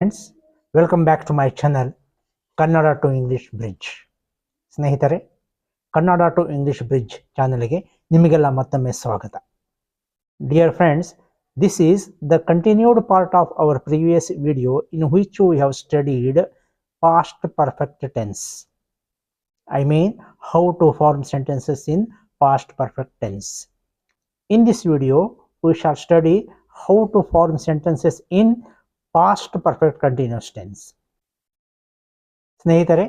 Friends, welcome back to my channel Kannada to English bridge. ಸ್ನೇಹಿತರೆ, Kannada to English bridge ಚಾನಲ್ಗೆ ನಿಮಗೆಲ್ಲ ಮತ್ತೊಮ್ಮೆ ಸ್ವಾಗತ. Dear friends, this is the continued part of our previous video in which we have studied past perfect tense. I mean, how to form sentences in past perfect tense. In this video, we shall study how to form sentences in past perfect continuous tense. ಸ್ನೇಹಿತರೆ,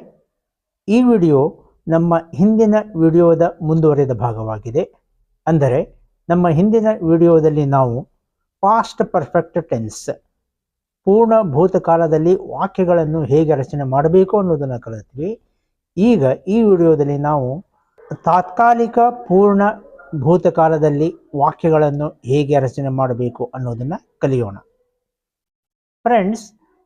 ಈ video ನಮ್ಮ ಹಿಂದಿನ ವಿಡಿಯೋದ ಮುಂದುವರೆದ ಭಾಗವಾಗಿದೆ. ಅಂದರೆ ನಮ್ಮ ಹಿಂದಿನ ವಿಡಿಯೋದಲ್ಲಿ ನಾವು ಪಾಸ್ಟ್ ಪರ್ಫೆಕ್ಟ್ ಟೆನ್ಸ್, ಪೂರ್ಣ ಭೂತಕಾಲದಲ್ಲಿ ವಾಕ್ಯಗಳನ್ನು ಹೇಗೆ ರಚನೆ ಮಾಡಬೇಕು ಅನ್ನೋದನ್ನು ಕಲಿತ್ವಿ. ಈಗ ಈ ವಿಡಿಯೋದಲ್ಲಿ ನಾವು ತಾತ್ಕಾಲಿಕ ಪೂರ್ಣ ಭೂತಕಾಲದಲ್ಲಿ ವಾಕ್ಯಗಳನ್ನು ಹೇಗೆ ರಚನೆ ಮಾಡಬೇಕು ಅನ್ನೋದನ್ನು ಕಲಿಯೋಣ. Friends,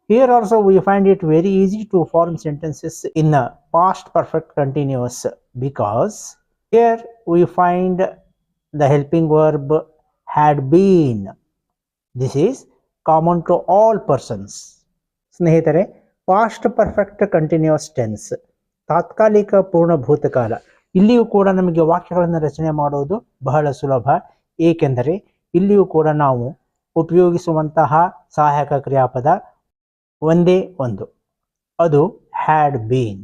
here also we find it very easy to form sentences in a past perfect continuous because here we find the helping verb had been. This is common to all persons. ಸ್ನೇಹಿತರೆ, past perfect continuous tense, ತಾತ್ಕಾಲಿಕ ಪೂರ್ಣ ಭೂತಕಾಲ, ಇಲ್ಲಿಯೂ ಕೂಡ ನಮಗೆ ವಾಕ್ಯಗಳನ್ನು ರಚನೆ ಮಾಡೋದು ಬಹಳ ಸುಲಭ. ಏಕೆಂದರೆ ಇಲ್ಲಿಯೂ ಕೂಡ ನಾವು ಉಪಯೋಗಿಸುವಂತಹ ಸಹಾಯಕ ಕ್ರಿಯಾಪದ ಒಂದೇ ಒಂದು, ಅದು ಹ್ಯಾಡ್ ಬೀನ್.